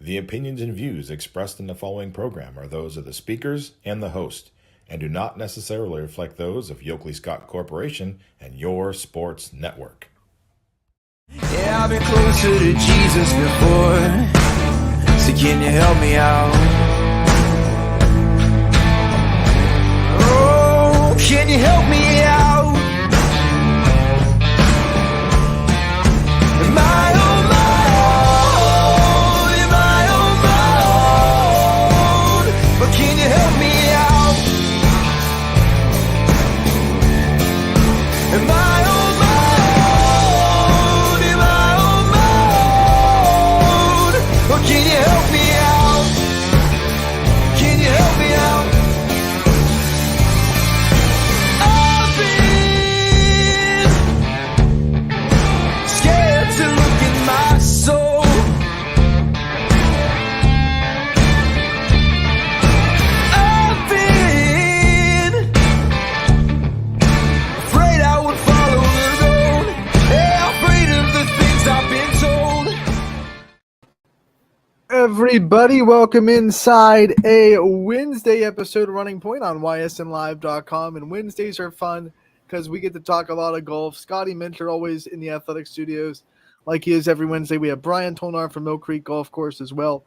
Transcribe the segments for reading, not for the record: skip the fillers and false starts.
The opinions and views expressed in the following program are those of the speakers and the host, and do not necessarily reflect those of Yoakley Scott Corporation and Your Sports Network. Yeah, I've been closer to Jesus before, so can you help me out? Oh, can you help me out? Am I on my own? Am I on my own? But can you help me out? Am I on my own? Am I on my own? Or can you help me out? Can you help me out? I've been scared to look in my soul. I've been afraid I would follow the road. Yeah, afraid of the things I've been told. Everybody, welcome inside a Wednesday episode of Running Point on ysnlive.com. And Wednesdays are fun because we get to talk a lot of golf. Scotty Minter always in the athletic studios like he is every Wednesday. We have Brian Tolnar from Mill Creek Golf Course as well.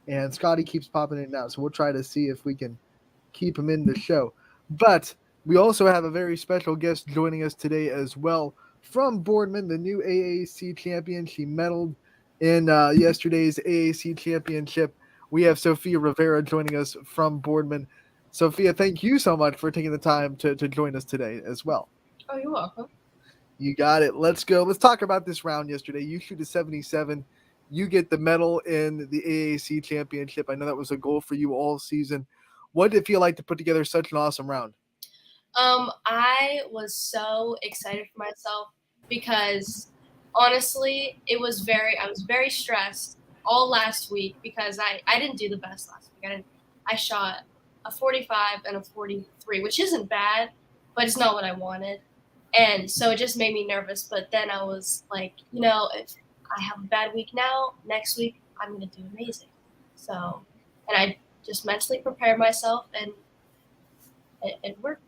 And Scotty keeps popping in and out, so we'll try to see if we can keep him in the show. But we also have a very special guest joining us today as well from Boardman, the new AAC champion. She medaled in yesterday's AAC championship. We have Sophia Rivera joining us from Boardman. Sophia, thank you so much for taking the time to join us today as well. Oh, you're welcome. You got it. Let's go. Let's talk about this round yesterday. You shoot a 77. You get the medal in the AAC championship. I know that was a goal for you all season. What did it feel like to put together such an awesome round? I was so excited for myself because honestly, I was very stressed all last week because I didn't do the best last week. I shot a 45 and a 43, which isn't bad, but it's not what I wanted. And so it just made me nervous. But then I was like, if I have a bad week now, next week I'm going to do amazing. So, and I just mentally prepared myself and it worked.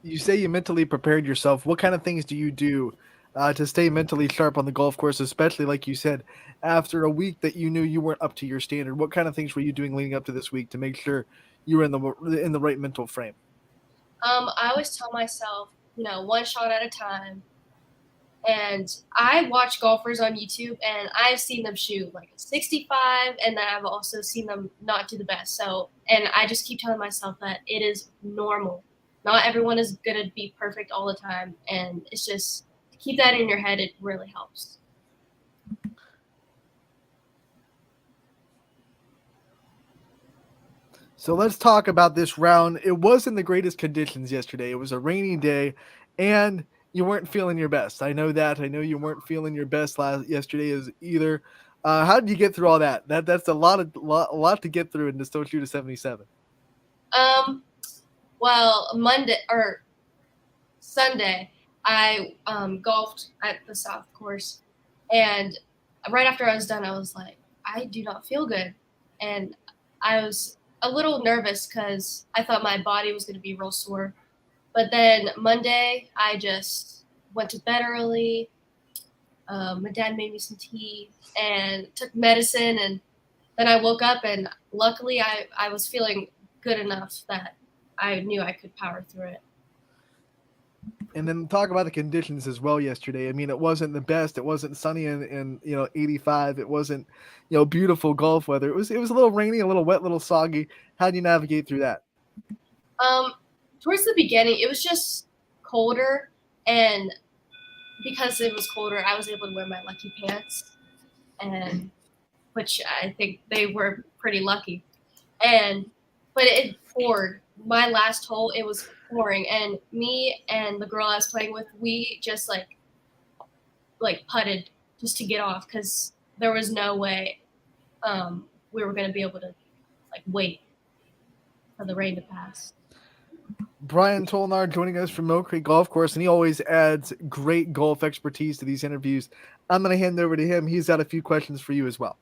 You say you mentally prepared yourself. What kind of things do you do to stay mentally sharp on the golf course, especially like you said, after a week that you knew you weren't up to your standard? What kind of things were you doing leading up to this week to make sure you were in the right mental frame? I always tell myself, one shot at a time. And I watch golfers on YouTube, and I've seen them shoot like a 65, and then I've also seen them not do the best. So, and I just keep telling myself that it is normal. Not everyone is going to be perfect all the time, and it's just keep that in your head. It really helps. So let's talk about this round. It wasn't the greatest conditions yesterday. It was a rainy day, and you weren't feeling your best. I know that. I know you weren't feeling your best yesterday as either. How did you get through all that? That's a lot to get through and to still shoot a 77. Well, Monday or Sunday, I golfed at the South Course, and right after I was done, I was like, I do not feel good, and I was a little nervous because I thought my body was going to be real sore. But then Monday, I just went to bed early. My dad made me some tea and took medicine, and then I woke up, and luckily I was feeling good enough that I knew I could power through it. And then talk about the conditions as well yesterday. I mean, it wasn't the best. It wasn't sunny and 85. It wasn't, beautiful golf weather. It was a little rainy, a little wet, a little soggy. How do you navigate through that? Towards the beginning, it was just colder, and because it was colder, I was able to wear my lucky pants, and which I think they were pretty lucky. But it poured. My last hole, it was pouring, and me and the girl I was playing with, we just like putted just to get off because there was no way we were going to be able to wait for the rain to pass. Brian Tolnar joining us from Mill Creek Golf Course, and he always adds great golf expertise to these interviews. I'm going to hand it over to him. He's got a few questions for you as well.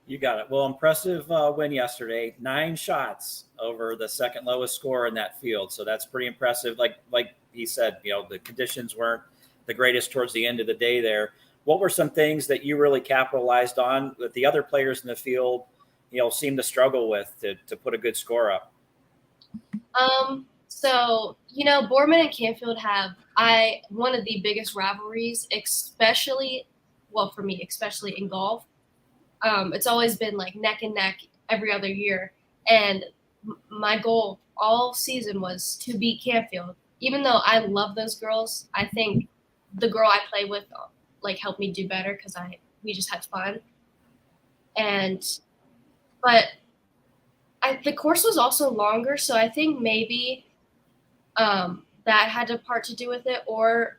You got it. Well, impressive win yesterday. 9 shots over the second lowest score in that field. So that's pretty impressive. Like he said, the conditions weren't the greatest towards the end of the day there. What were some things that you really capitalized on that the other players in the field, seemed to struggle with to put a good score up? So, Boardman and Canfield have one of the biggest rivalries, especially in golf. It's always been like neck and neck every other year. And my goal all season was to beat Canfield. Even though I love those girls, I think the girl I play with helped me do better because we just had fun. But the course was also longer, so I think maybe that had a part to do with it. Or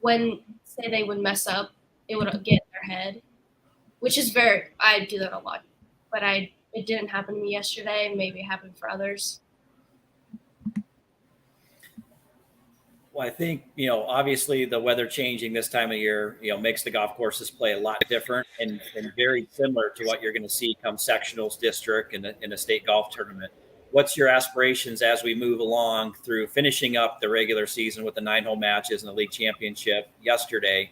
when, say, they would mess up, it would get in their head, which is I do that a lot. But it didn't happen to me yesterday. Maybe it happened for others. Well, I think, obviously the weather changing this time of year, makes the golf courses play a lot different and very similar to what you're going to see come sectionals, district, in a state golf tournament. What's your aspirations as we move along through finishing up the regular season with the 9-hole matches and the league championship yesterday,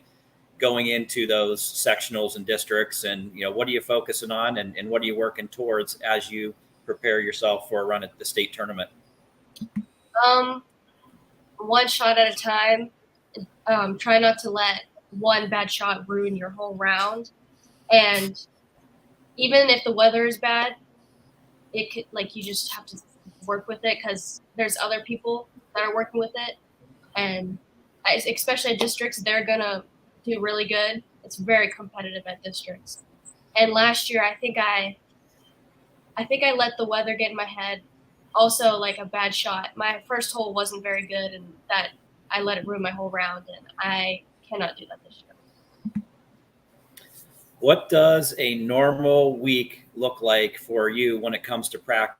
going into those sectionals and districts? And, what are you focusing on and what are you working towards as you prepare yourself for a run at the state tournament? One shot at a time. Try not to let one bad shot ruin your whole round. And even if the weather is bad, it could, you just have to work with it because there's other people that are working with it. And especially at districts, they're going to do really good. It's very competitive at districts. And last year, I think I let the weather get in my head. Also, a bad shot. My first hole wasn't very good, and that I let it ruin my whole round, and I cannot do that this year. What does a normal week look like for you when it comes to practice?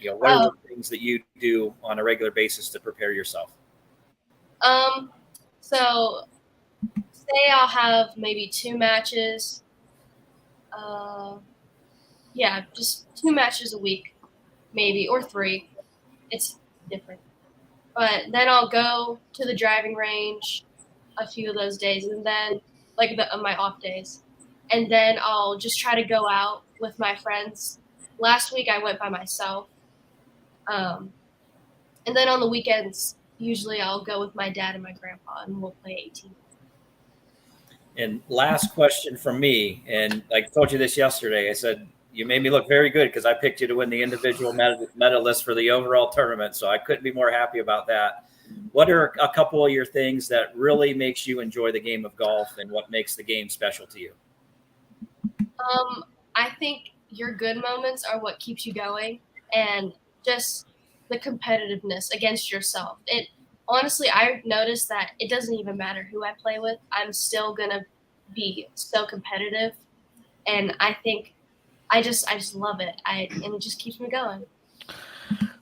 What are the things that you do on a regular basis to prepare yourself? So say I'll have maybe 2 matches. Just 2 matches a week, maybe, or 3. It's different. But then I'll go to the driving range a few of those days, and then my off days. And then I'll just try to go out with my friends. Last week I went by myself. And then on the weekends, usually I'll go with my dad and my grandpa, and we'll play 18. And last question from me, and I told you this yesterday, I said, you made me look very good because I picked you to win the individual medalist for the overall tournament, so I couldn't be more happy about that. What are a couple of your things that really makes you enjoy the game of golf and what makes the game special to you? I think your good moments are what keeps you going, and just the competitiveness against yourself. Honestly, I've noticed that it doesn't even matter who I play with. I'm still going to be so competitive. And I think I just love it. And it just keeps me going.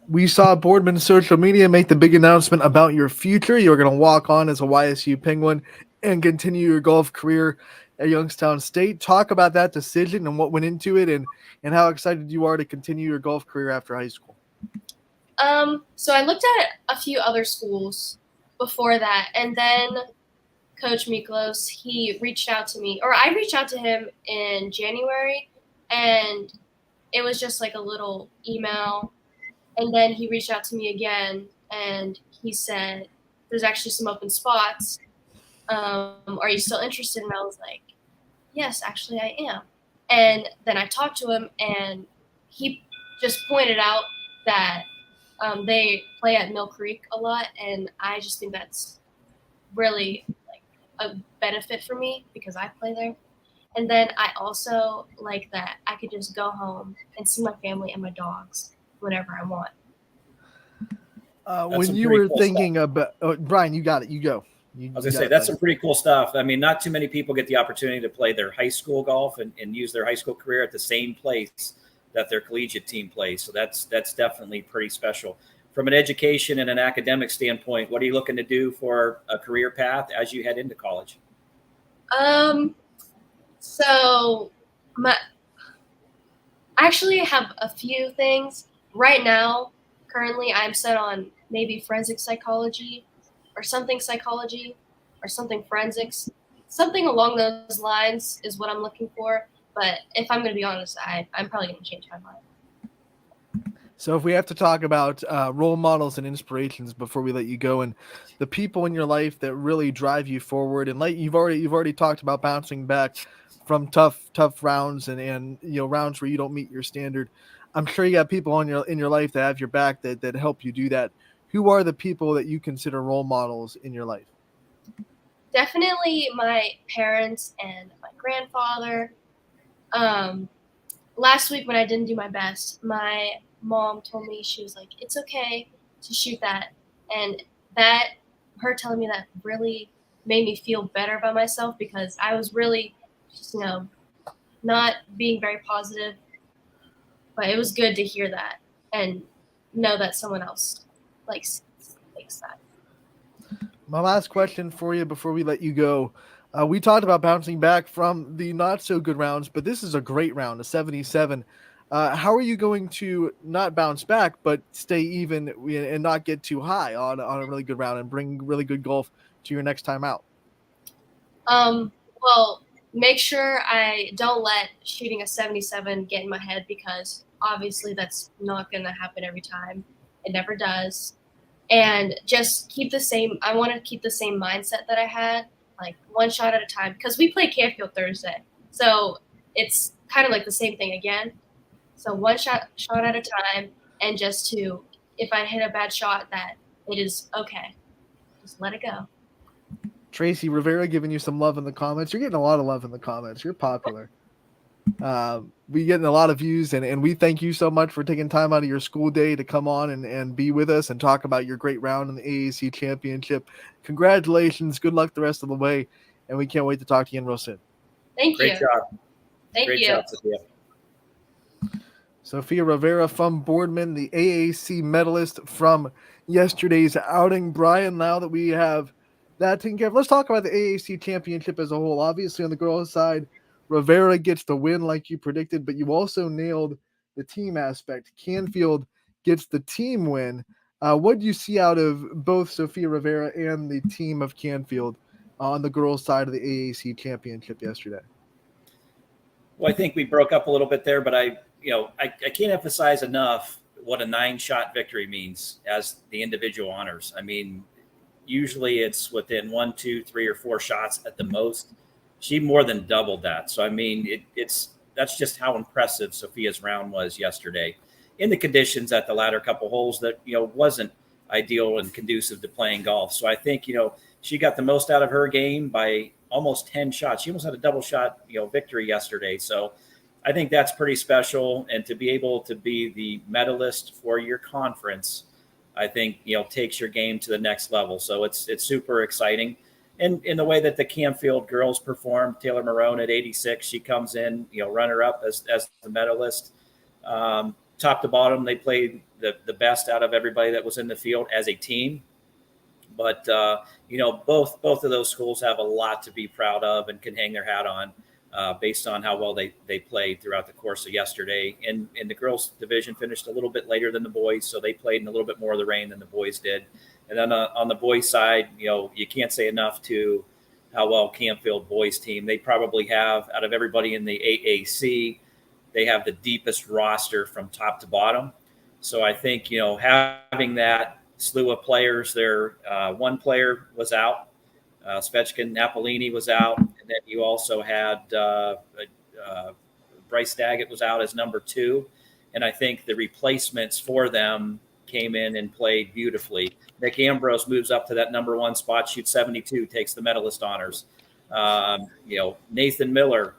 We saw Boardman's social media make the big announcement about your future. You're going to walk on as a YSU Penguin and continue your golf career at Youngstown State. Talk about that decision and what went into it and how excited you are to continue your golf career after high school. So I looked at a few other schools before that, and then Coach Miklos, he reached out to me, or I reached out to him in January, and it was just a little email, and then he reached out to me again, and he said, there's actually some open spots. Are you still interested? And I was like, yes, actually I am. And then I talked to him, and he just pointed out that they play at Mill Creek a lot, and I just think that's really a benefit for me because I play there. And then I also like that I could just go home and see my family and my dogs whenever I want. When you were thinking about Brian, you got it. You go. I was going to say, that's some pretty cool stuff. I mean, not too many people get the opportunity to play their high school golf and use their high school career at the same place that their collegiate team plays. So that's definitely pretty special. From an education and an academic standpoint, what are you looking to do for a career path as you head into college? So I actually have a few things. Right now, currently, I'm set on maybe forensic psychology or something forensics. Something along those lines is what I'm looking for. But if I'm going to be honest, I'm probably going to change my mind. So if we have to talk about role models and inspirations before we let you go, and the people in your life that really drive you forward, and like you've already talked about bouncing back from tough rounds and rounds where you don't meet your standard. I'm sure you got people in your life that have your back that help you do that. Who are the people that you consider role models in your life? Definitely my parents and my grandfather. Last week when I didn't do my best, my mom told me, she was like, it's okay to shoot that. And her telling me that really made me feel better about myself, because I was really just, not being very positive. But it was good to hear that and know that someone else likes that. My last question for you before we let you go. We talked about bouncing back from the not so good rounds, but this is a great round, a 77. How are you going to not bounce back, but stay even and not get too high on a really good round and bring really good golf to your next time out? Well, make sure I don't let shooting a 77 get in my head, because obviously that's not going to happen every time. It never does. And just I want to keep the same mindset that I had, like one shot at a time, because we play Canfield Thursday. So it's kind of like the same thing again. So one shot at a time, and if I hit a bad shot, that it is okay. Just let it go. Tracy Rivera giving you some love in the comments. You're getting a lot of love in the comments. You're popular. We getting a lot of views, and we thank you so much for taking time out of your school day to come on and be with us and talk about your great round in the AAC championship. Congratulations. Good luck the rest of the way. And we can't wait to talk to you again real soon. Thank you. Great job. Great job, Sophia. Sophia Rivera from Boardman, the AAC medalist from yesterday's outing. Brian, now that we have that taken care of, let's talk about the AAC championship as a whole. Obviously, on the girls' side, Rivera gets the win like you predicted, but you also nailed the team aspect. Canfield gets the team win. What do you see out of both Sophia Rivera and the team of Canfield on the girls' side of the AAC championship yesterday? Well, I think we broke up a little bit there, but I can't emphasize enough what a 9-shot victory means as the individual honors. I mean, usually it's within 1, 2, 3, or 4 shots at the most. She more than doubled that. So, I mean, that's just how impressive Sophia's round was yesterday in the conditions at the latter couple holes that, wasn't ideal and conducive to playing golf. So I think, she got the most out of her game by almost 10 shots. She almost had a double shot, victory yesterday. So I think that's pretty special. And to be able to be the medalist for your conference, I think, takes your game to the next level. So it's super exciting. And in the way that the Canfield girls performed, Taylor Marone at 86, she comes in, runner up as the medalist. Top to bottom, they played the best out of everybody that was in the field as a team. But, both of those schools have a lot to be proud of and can hang their hat on based on how well they played throughout the course of yesterday. And the girls division finished a little bit later than the boys, so they played in a little bit more of the rain than the boys did. And then on the boys' side, you can't say enough to how well Canfield boys team. They probably have, out of everybody in the AAC, they have the deepest roster from top to bottom. So I think, having that slew of players there, one player was out. Svechkin Napolini was out. And then you also had Bryce Daggett was out as number 2. And I think the replacements for them came in and played beautifully. Nick Ambrose moves up to that number 1 spot, shoots 72, takes the medalist honors. Nathan Miller,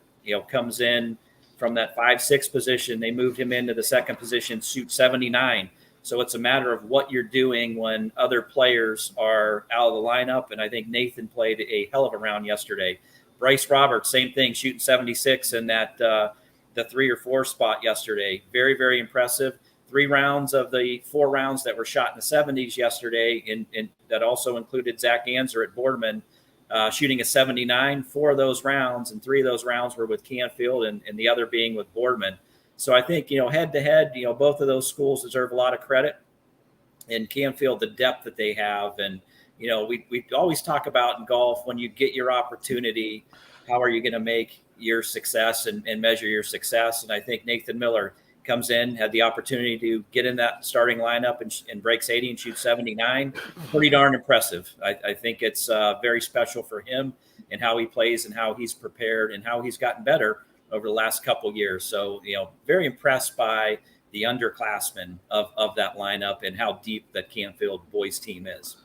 comes in from that 5-6 position. They moved him into the second position, shoots 79. So it's a matter of what you're doing when other players are out of the lineup. And I think Nathan played a hell of a round yesterday. Bryce Roberts, same thing, shooting 76 in that the 3 or 4 spot yesterday. Very, very impressive. 3 rounds of the 4 rounds that were shot in the 70s yesterday, and that also included Zach Anser at Boardman, shooting a 79. 4 of those rounds, and 3 of those rounds were with Canfield, and the other being with Boardman. So I think, head to head, both of those schools deserve a lot of credit. And Canfield, the depth that they have. And, we always talk about in golf, when you get your opportunity, how are you going to make your success and measure your success? And I think Nathan Miller comes in, had the opportunity to get in that starting lineup and breaks 80 and shoots 79. Pretty darn impressive. I think it's very special for him and how he plays and how he's prepared and how he's gotten better over the last couple of years. So, very impressed by the underclassmen of that lineup and how deep that Canfield boys team is.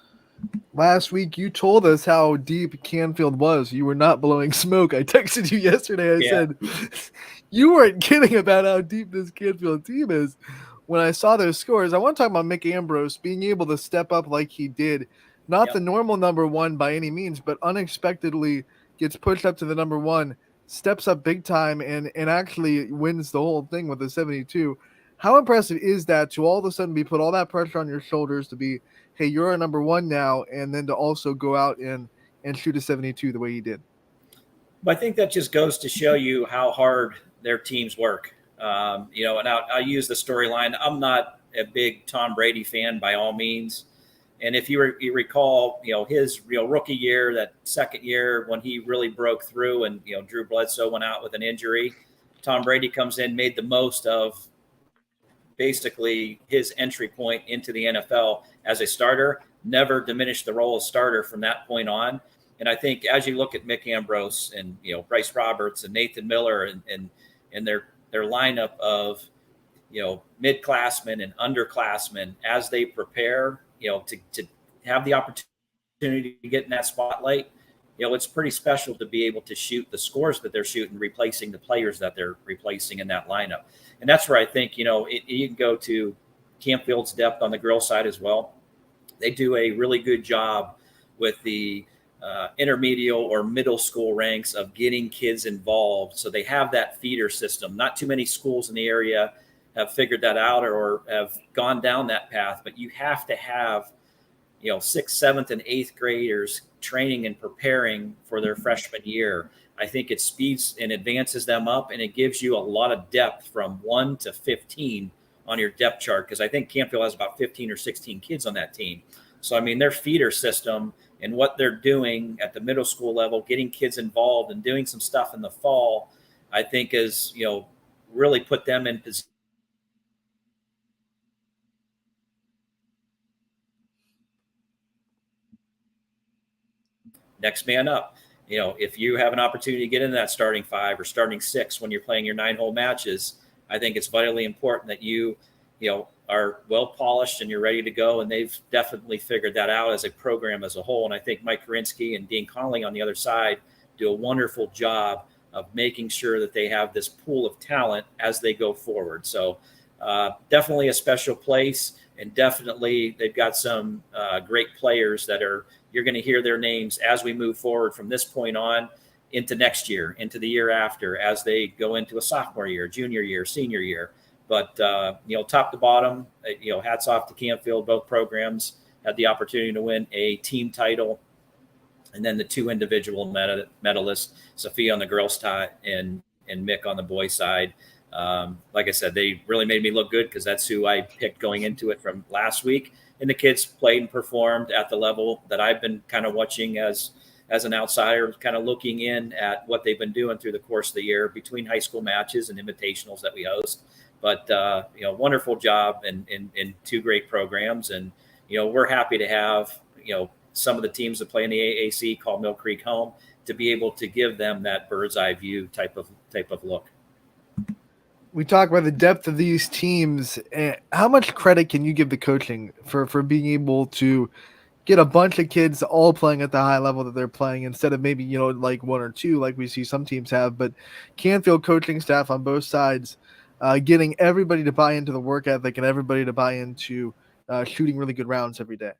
Last week, you told us how deep Canfield was. You were not blowing smoke. I texted you yesterday. I said, you weren't kidding about how deep this Canfield team is. When I saw those scores, I want to talk about Mick Ambrose being able to step up like he did. Not the normal number 1 by any means, but unexpectedly gets pushed up to the number 1, steps up big time, and actually wins the whole thing with a 72. How impressive is that to all of a sudden be put all that pressure on your shoulders to be, hey, you're a number 1 now, and then to also go out and shoot a 72 the way he did? But I think that just goes to show you how hard their teams work. And I'll use the storyline. I'm not a big Tom Brady fan by all means. And if you recall, his rookie year, that second year when he really broke through and, Drew Bledsoe went out with an injury, Tom Brady comes in, made the most of basically his entry point into the NFL as a starter, never diminished the role of starter from that point on. And I think as you look at Mick Ambrose and, Bryce Roberts and Nathan Miller and their lineup of, mid-classmen and underclassmen as they prepare, to have the opportunity to get in that spotlight, it's pretty special to be able to shoot the scores that they're shooting, replacing the players that they're replacing in that lineup. And that's where I think, you can go to Campfield's depth on the girl side as well. They do a really good job with the intermediate or middle school ranks of getting kids involved. So they have that feeder system. Not too many schools in the area have figured that out or have gone down that path, but you have to have, 6th, 7th, and 8th graders training and preparing for their freshman year. I think it speeds and advances them up, and it gives you a lot of depth from 1 to 15 on your depth chart, because I think Campfield has about 15 or 16 kids on that team. So, their feeder system and what they're doing at the middle school level, getting kids involved and doing some stuff in the fall, I think is, really put them in position. Next man up. If you have an opportunity to get into that starting 5 or starting 6 when you're playing your 9-hole matches, I think it's vitally important that you are well polished and you're ready to go. And they've definitely figured that out as a program as a whole. And I think Mike Karinsky and Dean Connolly on the other side do a wonderful job of making sure that they have this pool of talent as they go forward. So definitely a special place, and definitely they've got some great players that you're going to hear their names as we move forward from this point on into next year, into the year after, as they go into a sophomore year, junior year, senior year. But, top to bottom, hats off to Canfield. Both programs had the opportunity to win a team title. And then the 2 individual medalists, Sophia on the girls' side and Mick on the boys' side. Like I said, they really made me look good because that's who I picked going into it from last week. And the kids played and performed at the level that I've been kind of watching as an outsider, kind of looking in at what they've been doing through the course of the year between high school matches and invitationals that we host. But, wonderful job and 2 great programs. And, we're happy to have, some of the teams that play in the AAC call Mill Creek home to be able to give them that bird's eye view type of look. We talk about the depth of these teams. How much credit can you give the coaching for being able to get a bunch of kids all playing at the high level that they're playing instead of maybe, like 1 or 2 like we see some teams have? But Canfield coaching staff on both sides, getting everybody to buy into the work ethic and everybody to buy into shooting really good rounds every day?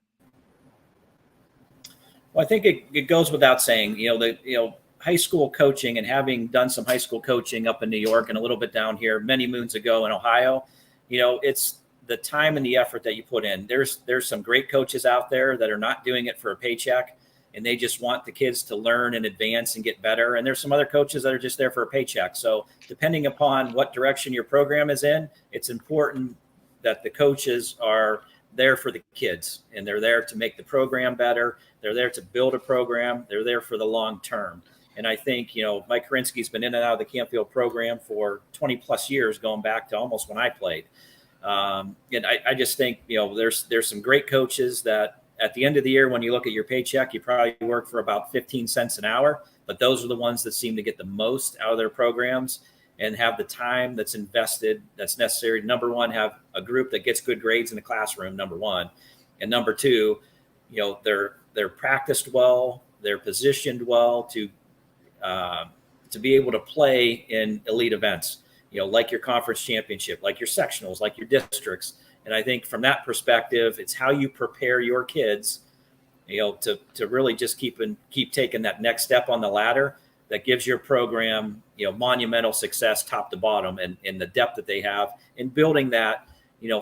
Well, I think it goes without saying, high school coaching, and having done some high school coaching up in New York and a little bit down here many moons ago in Ohio, it's the time and the effort that you put in. There's some great coaches out there that are not doing it for a paycheck, and they just want the kids to learn and advance and get better. And there's some other coaches that are just there for a paycheck. So depending upon what direction your program is in, it's important that the coaches are there for the kids, and they're there to make the program better. They're there to build a program. They're there for the long term. And I think, Mike Karinsky's been in and out of the Campfield program for 20 plus years, going back to almost when I played. And I just think, there's some great coaches that at the end of the year, when you look at your paycheck, you probably work for about 15 cents an hour, but those are the ones that seem to get the most out of their programs and have the time that's invested that's necessary. Number one, have a group that gets good grades in the classroom, number one. And number two, they're practiced well, they're positioned well to be able to play in elite events, like your conference championship, like your sectionals, like your districts. And I think from that perspective, it's how you prepare your kids, to really just keep taking that next step on the ladder that gives your program, monumental success top to bottom, and the depth that they have in building that,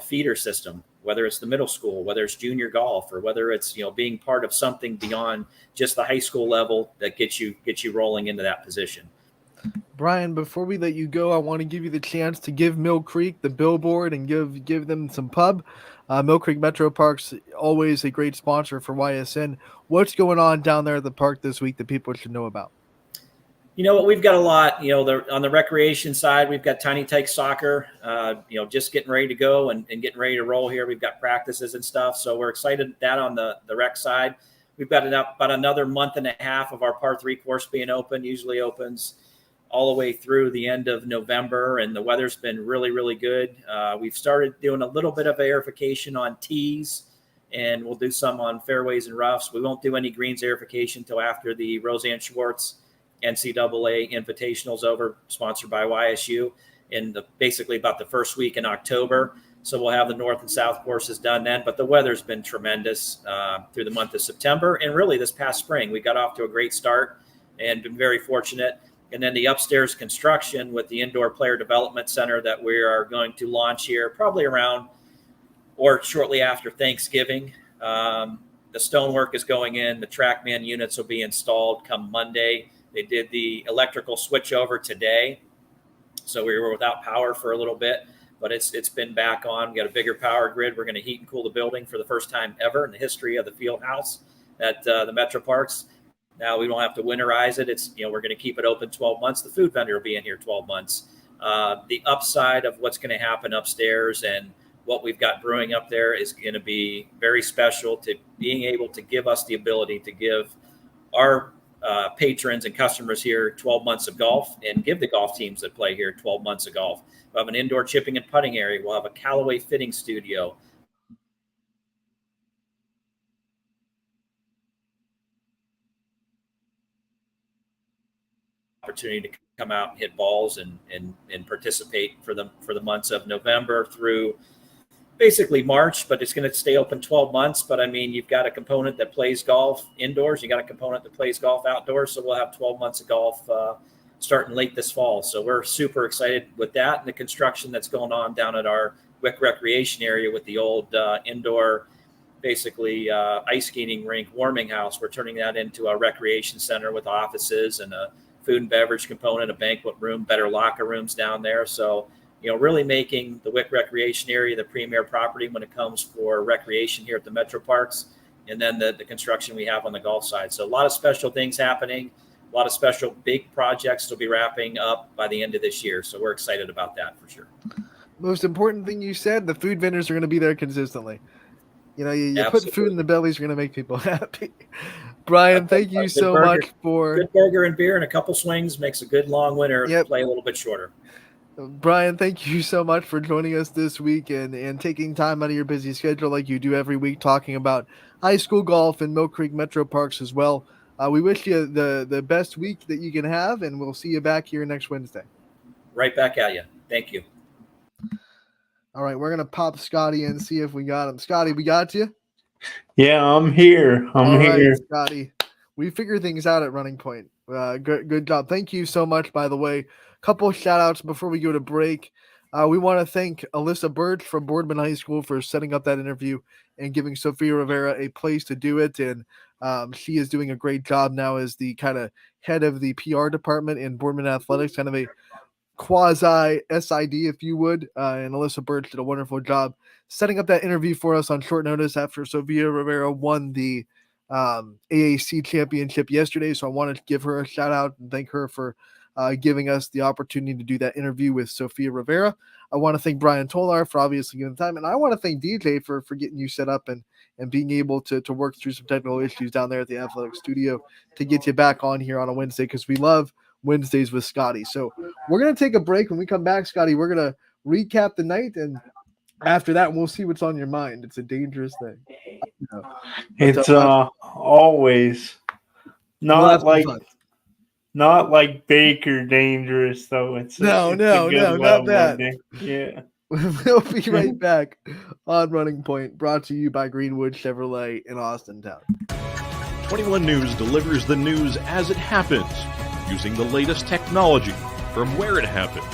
feeder system, whether it's the middle school, whether it's junior golf, or whether it's, being part of something beyond just the high school level that gets you rolling into that position. Brian, before we let you go, I want to give you the chance to give Mill Creek the billboard and give them some pub. Mill Creek Metro Park's always a great sponsor for YSN. What's going on down there at the park this week that people should know about? We've got a lot, on the recreation side, we've got Tiny Tyke soccer, just getting ready to go and getting ready to roll here. We've got practices and stuff. So we're excited that on the rec side. We've got about another month and a half of our par 3 course being open. Usually opens all the way through the end of November, and the weather's been really, really good. We've started doing a little bit of aerification on tees, and we'll do some on fairways and roughs. We won't do any greens aerification until after the Roseanne Schwartz NCAA Invitational's over, sponsored by YSU, in basically about the first week in October. So we'll have the north and south courses done then. But the weather's been tremendous through the month of September, and really this past spring. We got off to a great start and been very fortunate. And then the upstairs construction with the Indoor Player Development Center that we are going to launch here probably around or shortly after Thanksgiving. The stonework is going in. The TrackMan units will be installed come Monday. They did the electrical switch over today, so we were without power for a little bit, but it's been back on. We got a bigger power grid. We're going to heat and cool the building for the first time ever in the history of the field house at the Metro Parks. Now we don't have to winterize it. It's, we're going to keep it open 12 months. The food vendor will be in here 12 months. The upside of what's going to happen upstairs and what we've got brewing up there is going to be very special, to being able to give us the ability to give our patrons and customers here 12 months of golf, and give the golf teams that play here 12 months of golf. We'll have an indoor chipping and putting area. We'll have a Callaway fitting studio. Opportunity to come out and hit balls and participate for the months of November through basically March, but it's going to stay open 12 months. But I mean, you've got a component that plays golf indoors. You got a component that plays golf outdoors. So we'll have 12 months of golf starting late this fall. So we're super excited with that, and the construction that's going on down at our Wick Recreation area with the old indoor, basically ice skating rink, warming house. We're turning that into a recreation center with offices and a food and beverage component, a banquet room, better locker rooms down there. So really making the Wick Recreation area the premier property when it comes for recreation here at the Metro Parks, and then the construction we have on the golf side. So a lot of special things happening, a lot of special big projects will be wrapping up by the end of this year. So we're excited about that for sure. Most important thing you said, the food vendors are going to be there consistently. You put food in the bellies, you're going to make people happy. Brian, thank you so much for good burger and beer and a couple swings makes a good long winter. Yep. Play a little bit shorter. Brian, thank you so much for joining us this week and taking time out of your busy schedule like you do every week, talking about high school golf and Mill Creek Metro Parks as well. We wish you the best week that you can have, and we'll see you back here next Wednesday. Right back at you. Thank you. All right, we're gonna pop Scotty and see if we got him. Scotty, we got you. Yeah, I'm here. All right, here. Scotty. We figure things out at Running Point. Good job. Thank you so much, by the way. Couple shout outs before we go to break. We want to thank Alyssa Birch from Boardman High School for setting up that interview and giving Sofia Rivera a place to do it. And she is doing a great job now as the kind of head of the PR department in Boardman Athletics, kind of a quasi SID, if you would. And Alyssa Birch did a wonderful job setting up that interview for us on short notice after Sofia Rivera won the AAC championship yesterday. So I wanted to give her a shout out and thank her for giving us the opportunity to do that interview with Sofia Rivera. I want to thank Brian Tolar for obviously giving the time. And I want to thank DJ for getting you set up and being able to work through some technical issues down there at the athletic studio to get you back on here on a Wednesday, because we love Wednesdays with Scotty. So we're going to take a break. When we come back, Scotty, we're going to recap the night, and after that, we'll see what's on your mind. It's a dangerous thing. It's always not like Baker dangerous though. It's no, not that. Yeah. We'll be right back on Running Point, brought to you by Greenwood Chevrolet in Austintown. 21 News delivers the news as it happens, using the latest technology from where it happens.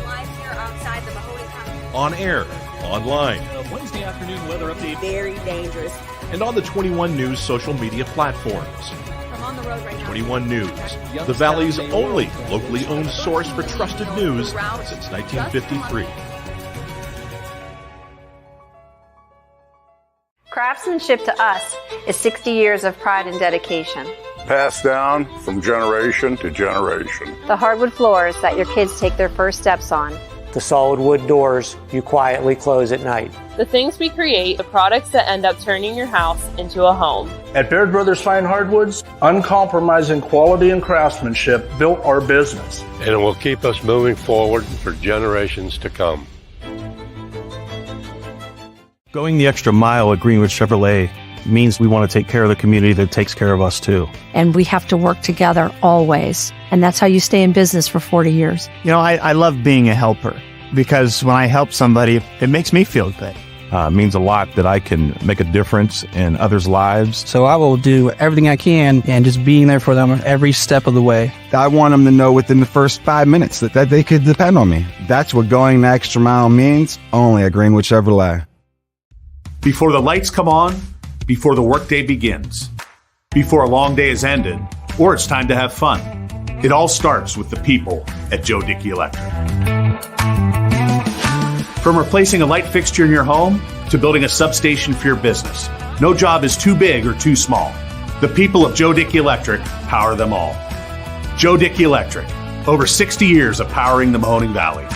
Live here outside the Mahoney County. On air, online, Wednesday afternoon weather update. Very dangerous. and on the 21 News social media platforms. I'm on the road right now. 21 News, the Valley's only locally owned source for trusted news since 1953. Craftsmanship to us is 60 years of pride and dedication. Passed down from generation to generation. The hardwood floors that your kids take their first steps on. The solid wood doors you quietly close at night. The things we create, the products that end up turning your house into a home. At Baird Brothers Fine Hardwoods, uncompromising quality and craftsmanship built our business. And it will keep us moving forward for generations to come. Going the extra mile at Greenwood Chevrolet means we want to take care of the community that takes care of us too. And we have to work together always. And that's how you stay in business for 40 years. You know, I love being a helper, because when I help somebody, it makes me feel good. It means a lot that I can make a difference in others' lives. So I will do everything I can, and just being there for them every step of the way. I want them to know within the first 5 minutes that they could depend on me. That's what going the extra mile means, only at Greenwood Chevrolet. Before the lights come on, before the workday begins, before a long day is ended, or it's time to have fun, it all starts with the people at Joe Dickey Electric. From replacing a light fixture in your home to building a substation for your business, no job is too big or too small. The people of Joe Dickey Electric power them all. Joe Dickey Electric, over 60 years of powering the Mahoning Valley.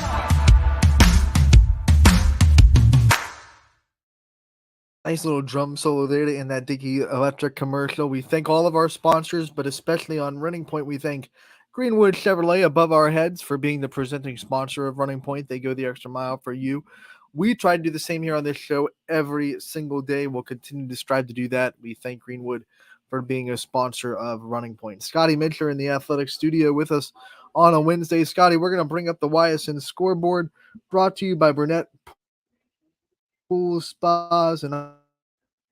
Nice little drum solo there in that Dickey Electric commercial. We thank all of our sponsors, but especially on Running Point, we thank Greenwood Chevrolet above our heads for being the presenting sponsor of Running Point. They go the extra mile for you. We try to do the same here on this show every single day. We'll continue to strive to do that. We thank Greenwood for being a sponsor of Running Point. Scotty Mitchell in the athletic studio with us on a Wednesday. Scotty, we're going to bring up the Ysn scoreboard, brought to you by Burnett Pools, Spas, and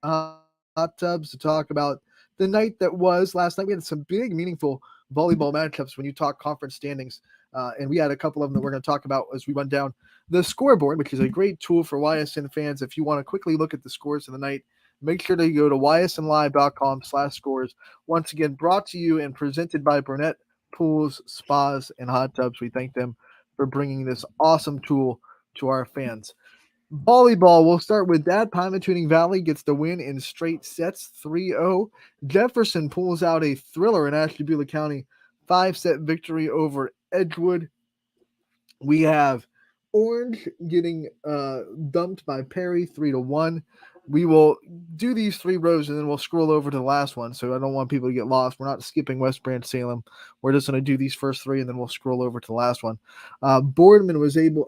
hot tubs, to talk about the night that was last night. We had some big, meaningful volleyball matchups when you talk conference standings, and we had a couple of them that we're going to talk about as we run down the scoreboard, which is a great tool for YSN fans. If you want to quickly look at the scores of the night, make sure to go to ysnlive.com/scores. Once again, brought to you and presented by Burnett Pools, Spas, and Hot Tubs. We thank them for bringing this awesome tool to our fans. Volleyball, we'll start with that. Pymatuning Valley gets the win in straight sets, 3-0. Jefferson pulls out a thriller in Ashtabula County, 5-set victory over Edgewood. We have Orange getting dumped by Perry, 3-1. We will do these three rows and then we'll scroll over to the last one. So I don't want people to get lost. We're not skipping West Branch Salem. We're just going to do these first three and then we'll scroll over to the last one. Boardman was able,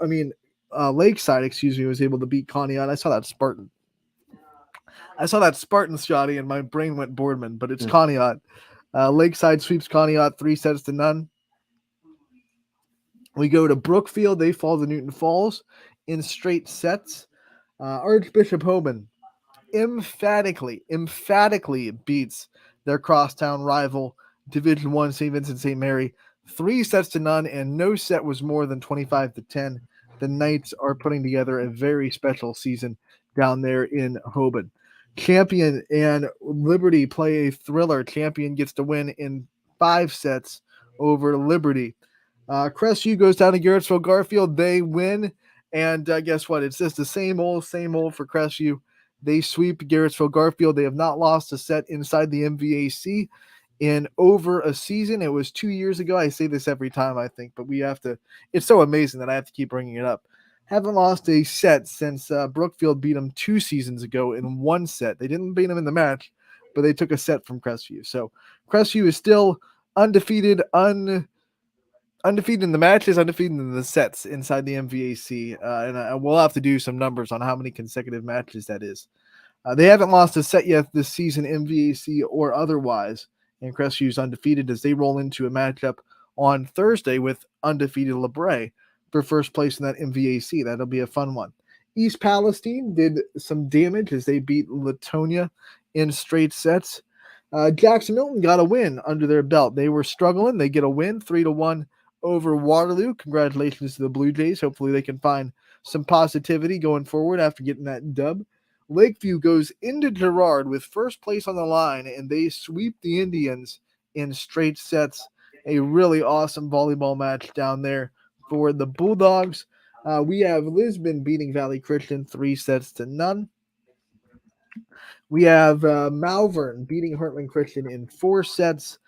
Lakeside, was able to beat Conneaut. I saw that Spartan, Scotty, and my brain went Boardman, but it's Conneaut. Lakeside sweeps Conneaut 3-0. We go to Brookfield. They fall to Newton Falls in straight sets. Archbishop Hoban emphatically beats their crosstown rival, Division I St. Vincent St. Mary, 3-0, and no set was more than 25-10. The Knights are putting together a very special season down there in Hoban. Champion and Liberty play a thriller. Champion gets to win in 5 sets over Liberty. Crestview goes down to Garrettsville Garfield. They win. And guess what? It's just the same old for Crestview. They sweep Garrettsville Garfield. They have not lost a set inside the MVAC in over a season. It was 2 years ago. I say this every time, I think, but we have to. It's so amazing that I have to keep bringing it up. Haven't lost a set since Brookfield beat them 2 seasons ago in 1 set. They didn't beat them in the match, but they took a set from Crestview. So Crestview is still undefeated, undefeated in the matches, undefeated in the sets inside the MVAC. And we'll have to do some numbers on how many consecutive matches that is. They haven't lost a set yet this season, MVAC or otherwise. And Crestview's undefeated as they roll into a matchup on Thursday with undefeated LeBray for first place in that MVAC. That'll be a fun one. East Palestine did some damage as they beat Latonia in straight sets. Jackson Milton got a win under their belt. They were struggling. They get a win, 3-1 over Waterloo. Congratulations to the Blue Jays. Hopefully they can find some positivity going forward after getting that dub. Lakeview goes into Girard with first place on the line, and they sweep the Indians in straight sets. A really awesome volleyball match down there for the Bulldogs. We have Lisbon beating Valley Christian 3-0. We have Malvern beating Heartland Christian in 4 sets.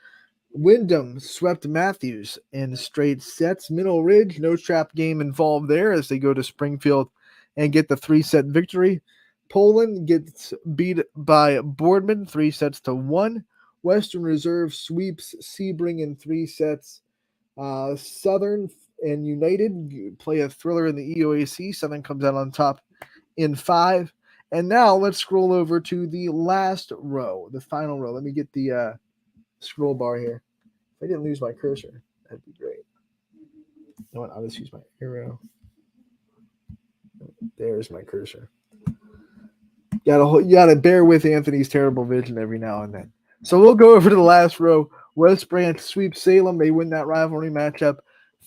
Wyndham swept Matthews in straight sets. Middle Ridge, no trap game involved there as they go to Springfield and get the 3-set victory. Poland gets beat by Boardman 3-1. Western Reserve sweeps Sebring in 3 sets. Southern and United play a thriller in the EOAC. Southern comes out on top in 5. And now let's scroll over to the last row, the final row. Let me get the scroll bar here. If I didn't lose my cursor, that'd be great. You know what? I'll just use my arrow. There's my cursor. You gotta bear with Anthony's terrible vision every now and then. So we'll go over to the last row. West Branch sweeps Salem. They win that rivalry matchup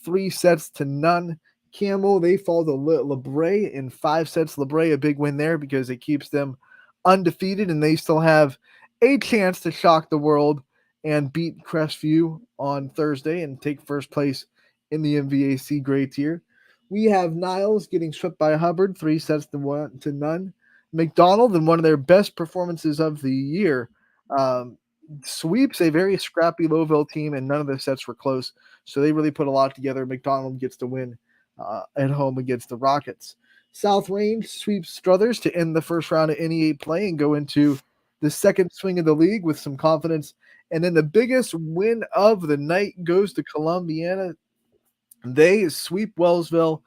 3-0. Campbell, they fall to LeBray in 5 sets. LeBray, a big win there because it keeps them undefeated, and they still have a chance to shock the world and beat Crestview on Thursday and take first place in the MVAC grade tier. We have Niles getting swept by Hubbard 3-0. McDonald, in one of their best performances of the year, sweeps a very scrappy Lowville team, and none of the sets were close. So they really put a lot together. McDonald gets to win at home against the Rockets. South Range sweeps Struthers to end the first round of NEA play and go into the second swing of the league with some confidence. And then the biggest win of the night goes to Columbiana. They sweep Wellsville,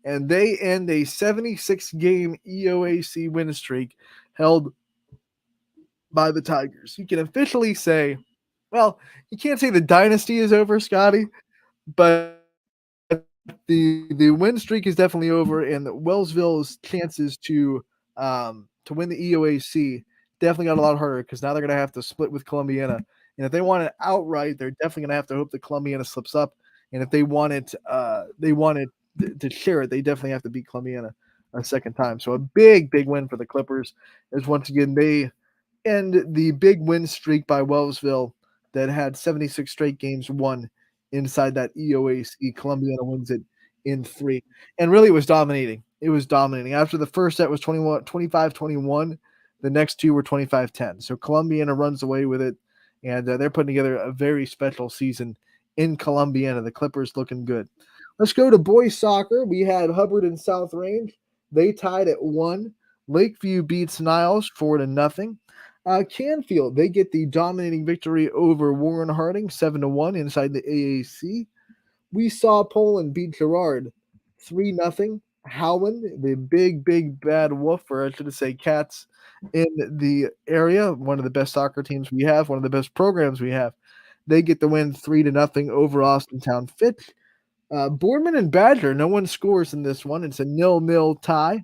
and they end a 76-game EOAC win streak held by the Tigers. You can officially say, well, you can't say the dynasty is over, Scotty, but the win streak is definitely over, and Wellsville's chances to win the EOAC definitely got a lot harder because now they're going to have to split with Columbiana. And if they want it outright, they're definitely going to have to hope that Columbiana slips up. And if they want it, to share it, they definitely have to beat Columbiana a second time. So a big win for the Clippers as once again they end the big win streak by Wellsville that had 76 straight games won inside that EOAC. Columbiana wins it in 3. And really it was dominating. It was dominating. After the first set was 25-21, the next 2 were 25-10. So Columbiana runs away with it, and they're putting together a very special season in Columbiana. The Clippers looking good. Let's go to boys soccer. We had Hubbard and South Range. They tied at 1. Lakeview beats Niles 4-0. Canfield, they get the dominating victory over Warren Harding 7-1 inside the AAC. We saw Poland beat Girard 3-0. Howland, the big bad wolf, or I should say cats in the area, one of the best soccer teams we have, one of the best programs we have. They get the win 3-0 over Austintown Fitch. Boardman and Badger, no one scores in this one. It's a 0-0 tie.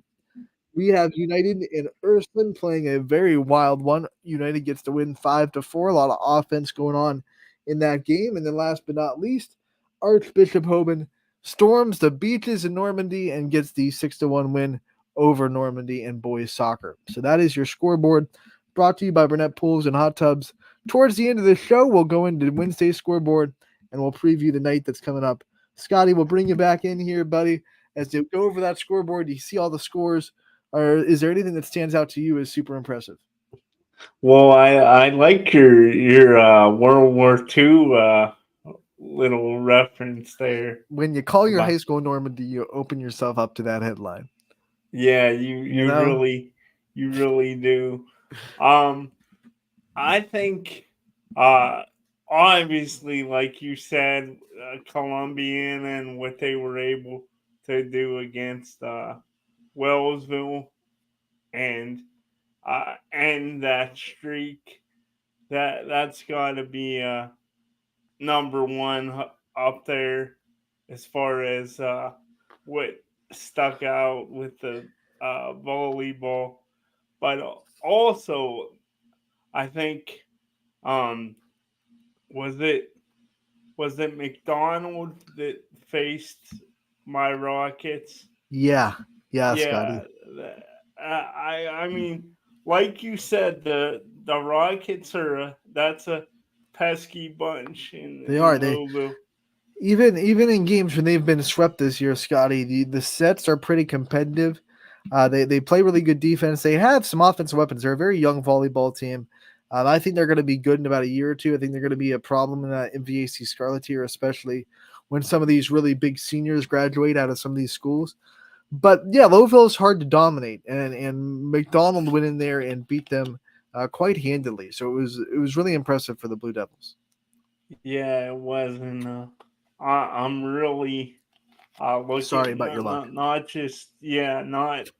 We have United and Ursuline playing a very wild one. United gets to win 5-4. A lot of offense going on in that game. And then last but not least, Archbishop Hoban storms the beaches in Normandy and gets the 6-1 win over Normandy in boys soccer. So that is your scoreboard, brought to you by Burnett Pools and Hot Tubs. Towards the end of the show, we'll go into Wednesday's scoreboard and we'll preview the night that's coming up. Scotty, we'll bring you back in here, buddy, as you go over that scoreboard. You see all the scores. Or is there anything that stands out to you as super impressive? Well, I like your World War II little reference there. When you call your high school Normandy, you open yourself up to that headline. Yeah, you really do. I think obviously, like you said, Columbian and what they were able to do against Wellsville and that streak, that's got to be number one up there as far as what stuck out with the volleyball. But also, I think was it McDonald that faced my Rockets? Yeah, Scotty. I mean, like you said, the Rockets that's a pesky bunch. They are. Louisville. Even in games when they've been swept this year, Scotty, the sets are pretty competitive. They play really good defense. They have some offensive weapons. They're a very young volleyball team. I think they're going to be good in about a year or two. I think they're going to be a problem in that MVAC Scarlet tier, especially when some of these really big seniors graduate out of some of these schools. But yeah, Louisville is hard to dominate, and McDonald went in there and beat them quite handily. So it was really impressive for the Blue Devils. Yeah, it was, and I'm really looking. Sorry about your luck. Not just not.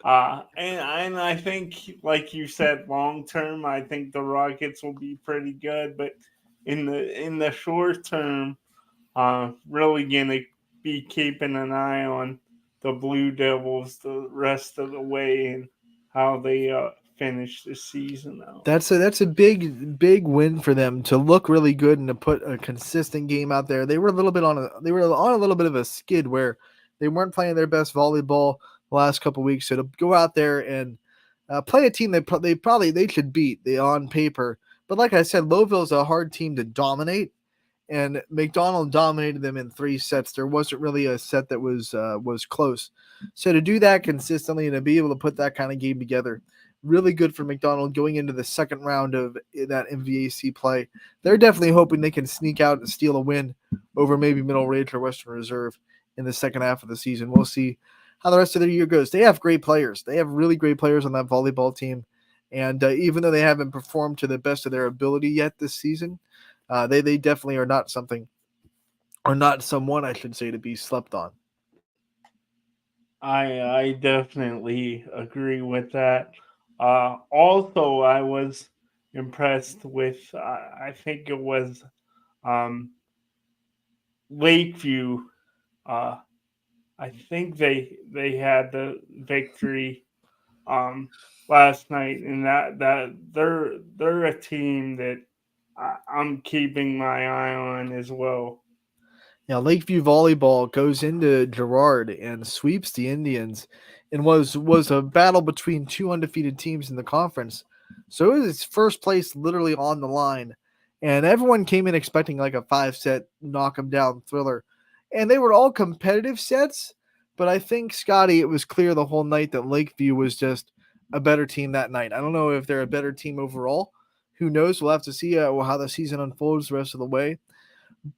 And I think, like you said, long term, I think the Rockets will be pretty good. But in the short term, really gonna be keeping an eye on the Blue Devils the rest of the way and how they finish the season out. That's a big win for them to look really good and to put a consistent game out there. They were on a little bit of a skid where they weren't playing their best volleyball the last couple of weeks. So to go out there and play a team they should beat on paper. But like I said, Louisville's a hard team to dominate, and McDonald dominated them in 3 sets. There wasn't really a set that was close. So to do that consistently and to be able to put that kind of game together, really good for McDonald going into the second round of that MVAC play. They're definitely hoping they can sneak out and steal a win over maybe Middle Ridge or Western Reserve in the second half of the season. We'll see how the rest of the year goes. They have great players. They have really great players on that volleyball team. And even though they haven't performed to the best of their ability yet this season, they definitely are not someone, I should say, to be slept on. I definitely agree with that. Also, I was impressed with, I think it was Lakeview. I think they had the victory last night, and that they're a team that I'm keeping my eye on as well. Now, Lakeview Volleyball goes into Girard and sweeps the Indians and was a battle between 2 undefeated teams in the conference. So it was its first place literally on the line. And everyone came in expecting like a 5-set knock 'em down thriller. And they were all competitive sets. But I think, Scotty, it was clear the whole night that Lakeview was just a better team that night. I don't know if they're a better team overall. Who knows? We'll have to see how the season unfolds the rest of the way.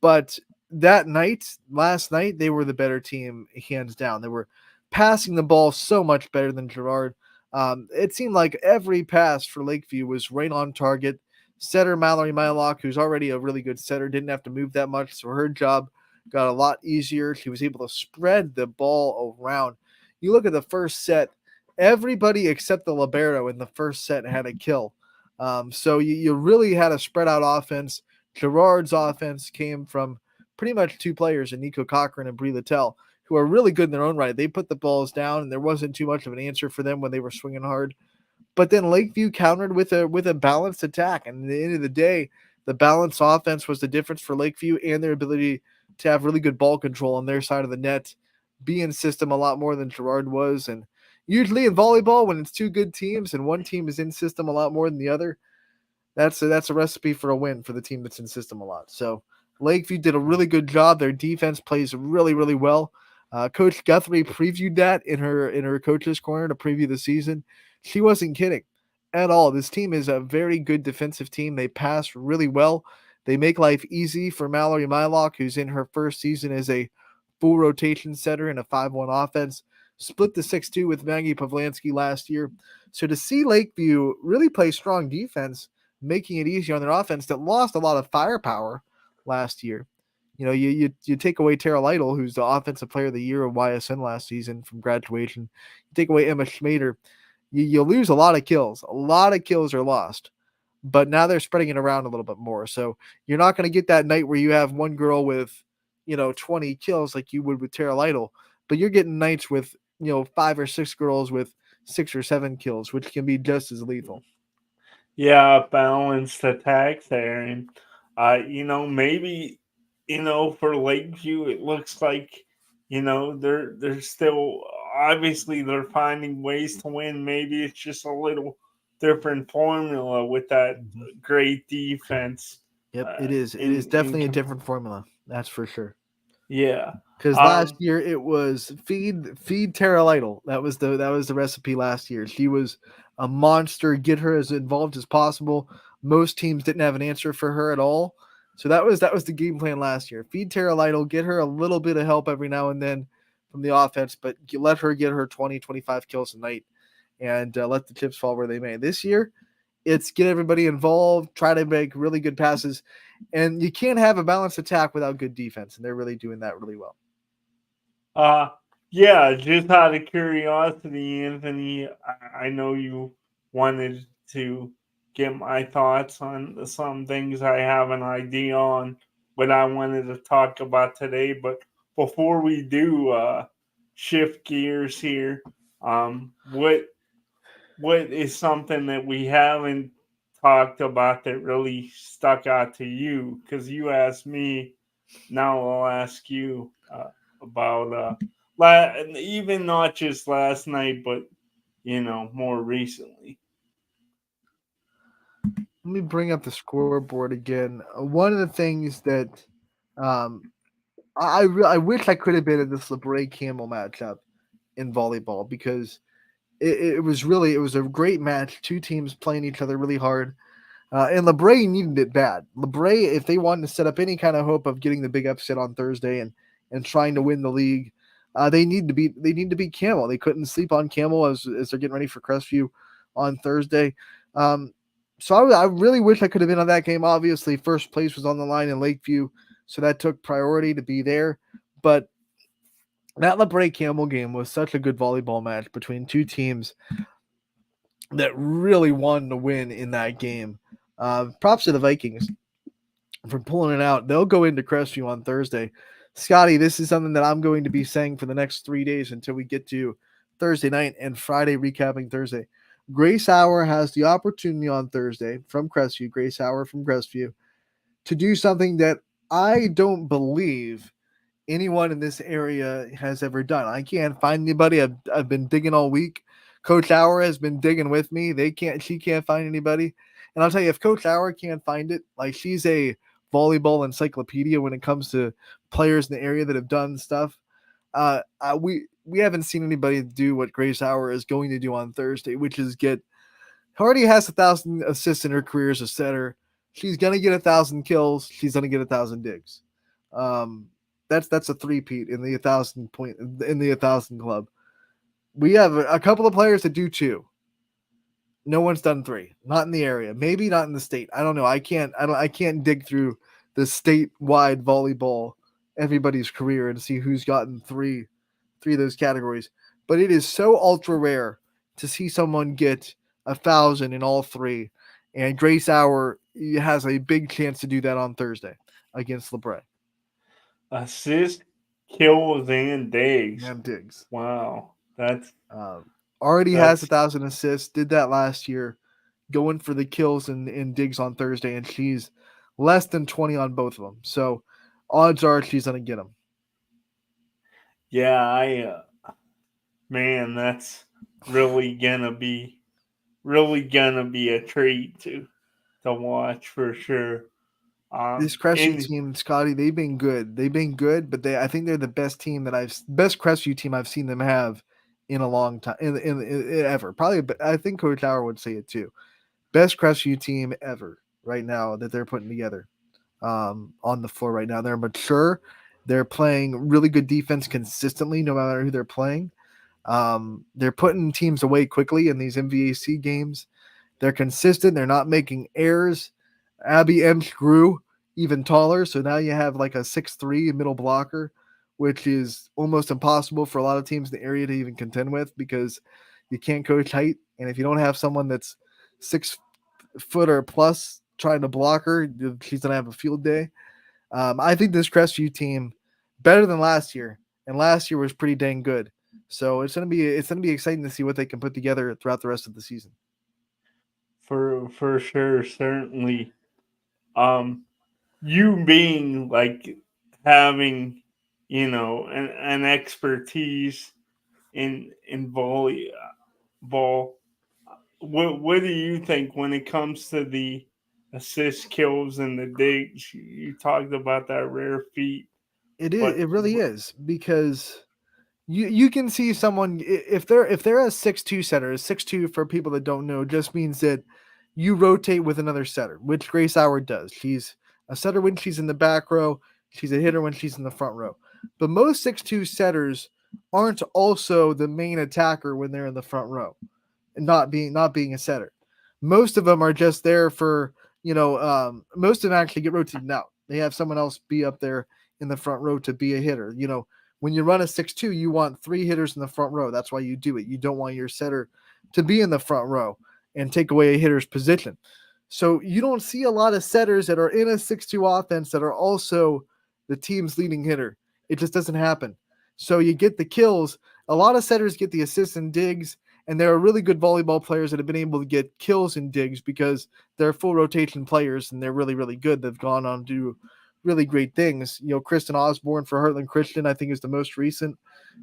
But last night, they were the better team, hands down. They were passing the ball so much better than Girard. It seemed like every pass for Lakeview was right on target. Setter Mallory Mylock, who's already a really good setter, didn't have to move that much, so her job got a lot easier. She was able to spread the ball around. You look at the first set, everybody except the libero in the first set had a kill. So you really had a spread out offense. Girard's offense came from pretty much two players in Nico Cochran and Brie Littell, who are really good in their own right. They put the balls down, and there wasn't too much of an answer for them when they were swinging hard. But then Lakeview countered with a balanced attack, and at the end of the day, the balanced offense was the difference for Lakeview and their ability to have really good ball control on their side of the net, be in system a lot more than Girard was. And usually in volleyball, when it's two good teams and one team is in system a lot more than the other, that's a recipe for a win for the team that's in system a lot. So Lakeview did a really good job. Their defense plays really, really well. Coach Guthrie previewed that in her coach's corner to preview the season. She wasn't kidding at all. This team is a very good defensive team. They pass really well. They make life easy for Mallory Mylock, who's in her first season as a full rotation setter in a 5-1 offense. Split the 6-2 with Maggie Pavlansky last year. So to see Lakeview really play strong defense, making it easier on their offense that lost a lot of firepower last year. You know, you take away Tara Lytle, who's the offensive player of the year of YSN last season from graduation. You take away Emma Schmader. You lose a lot of kills. A lot of kills are lost. But now they're spreading it around a little bit more. So you're not going to get that night where you have one girl with, 20 kills like you would with Tara Lytle. But you're getting nights with, 5 or 6 girls with 6 or 7 kills, which can be just as lethal. Yeah, balanced attack there. And, maybe, for Lakeview, it looks like, they're still, obviously they're finding ways to win. Maybe it's just a little different formula with that great defense. Yep, it is. It is definitely a different formula. That's for sure. Yeah. Because last year it was feed Tara Lytle. That was the recipe last year. She was a monster. Get her as involved as possible. Most teams didn't have an answer for her at all. So that was the game plan last year. Feed Tara Lytle, get her a little bit of help every now and then from the offense, but let her get her 20, 25 kills a night and let the chips fall where they may. This year, it's get everybody involved, try to make really good passes, and you can't have a balanced attack without good defense, and they're really doing that really well. Yeah, just out of curiosity, Anthony, I know you wanted to get my thoughts on some things I have an idea on what I wanted to talk about today. But before we do shift gears here, what is something that we haven't talked about that really stuck out to you? Because you asked me, now I'll ask you about even not just last night, but more recently. Let me bring up the scoreboard again. One of the things that I wish I could have been in this LeBray Campbell matchup in volleyball because it was a great match. Two teams playing each other really hard. And LeBray needed it bad. LeBray, if they wanted to set up any kind of hope of getting the big upset on Thursday and trying to win the league, they need to beat Campbell. They couldn't sleep on Campbell as they're getting ready for Crestview on Thursday. So I really wish I could have been on that game. Obviously, first place was on the line in Lakeview, so that took priority to be there. But that LeBray Campbell game was such a good volleyball match between two teams that really wanted to win in that game. Props to the Vikings for pulling it out. They'll go into Crestview on Thursday. Scotty, this is something that I'm going to be saying for the next 3 days until we get to Thursday night and Friday recapping Thursday. Grace Hour has the opportunity on Thursday from Crestview, Grace Hour from Crestview, to do something that I don't believe anyone in this area has ever done. I can't find anybody. I've been digging all week. Coach Hour has been digging with me. She can't find anybody. And I'll tell you, if Coach Hour can't find it, like she's a volleyball encyclopedia when it comes to players in the area that have done stuff. We haven't seen anybody do what Grace Hour is going to do on Thursday, which is Hardy has 1,000 assists in her career as a setter. She's gonna get 1,000 kills. She's gonna get 1,000 digs. That's a three-peat in the 1,000 club. We have a couple of players that do 2. No one's done 3. Not in the area. Maybe not in the state. I don't know. I can't dig through the statewide volleyball everybody's career and see who's gotten three of those categories. But it is so ultra rare to see someone get 1,000 in all 3. And Grace Hour has a big chance to do that on Thursday against LeBray. Assist, kills, and digs. And Diggs. Wow, that's already has 1,000 assists. Did that last year, going for the kills and Diggs on Thursday, and she's less than 20 on both of them. So odds are she's gonna get them. Yeah, man, that's really gonna be a treat to watch for sure. This Crestview team, Scotty, they've been good. But I think they're the best Crestview team I've seen them have in a long time, in ever. Probably, but I think Coach Howard would say it too. Best Crestview team ever right now that they're putting together on the floor right now. They're mature. They're playing really good defense consistently, no matter who they're playing. They're putting teams away quickly in these MVAC games. They're consistent. They're not making errors. Abby Emsch grew even taller, so now you have like a 6'3" middle blocker, which is almost impossible for a lot of teams in the area to even contend with because you can't coach height. And if you don't have someone that's 6 foot or plus trying to block her, she's going to have a field day. I think this Crestview team better than last year, and last year was pretty dang good. So it's gonna be exciting to see what they can put together throughout the rest of the season. For sure, certainly. You being like having, an expertise in volleyball. What do you think when it comes to the assist, kills, and the digs? You talked about that rare feat. It really is because you can see someone if they're a 6'2" setter. 6'2" for people that don't know just means that you rotate with another setter, which Grace Howard does. She's a setter when she's in the back row. She's a hitter when she's in the front row. But most 6'2" setters aren't also the main attacker when they're in the front row, and not being a setter. Most of them are just there for most of them actually get rotated out. They have someone else be up there in the front row to be a hitter. When you run a 6'2", you want 3 hitters in the front row. That's why you do it. You don't want your setter to be in the front row and take away a hitter's position. So you don't see a lot of setters that are in a 6'2" offense that are also the team's leading hitter. It just doesn't happen. So you get the kills. A lot of setters get the assists and digs, and there are really good volleyball players that have been able to get kills and digs because they're full rotation players and they're really, really good. They've gone on to do really great things. Kristen Osborne for Heartland Christian, I think, is the most recent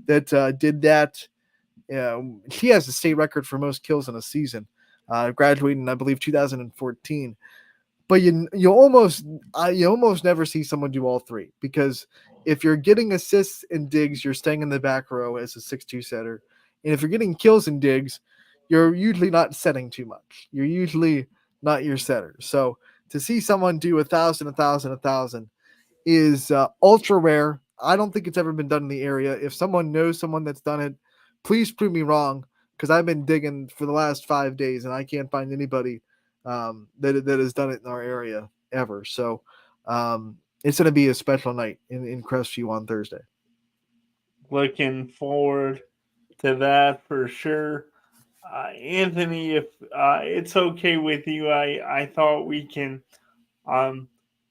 that did that. She has the state record for most kills in a season, graduating, I believe, 2014. But you almost never see someone do all three because if you're getting assists and digs, you're staying in the back row as a 6'2" setter. And if you're getting kills and digs, you're usually not setting too much. You're usually not your setter. So to see someone do 1,000, 1,000, 1,000 is ultra rare. I don't think it's ever been done in the area. If someone knows someone that's done it, please prove me wrong because I've been digging for the last 5 days and I can't find anybody that has done it in our area ever. So it's going to be a special night in Crestview on Thursday. Looking forward to that for sure. Anthony, if it's okay with you, I thought we can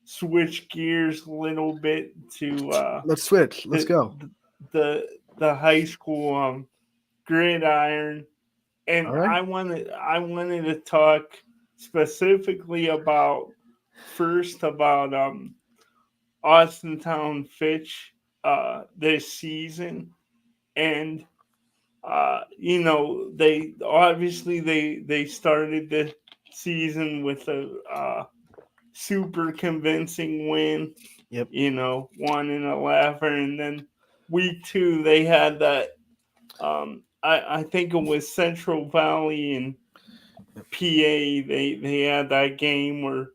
switch gears a little bit to let's switch. Let's go. The high school gridiron, and right. I wanted to talk specifically about Austintown Fitch this season, and they obviously they started the season with a super convincing win. Yep. 1-11, and then week 2 they had that. I think it was Central Valley and PA. They had that game where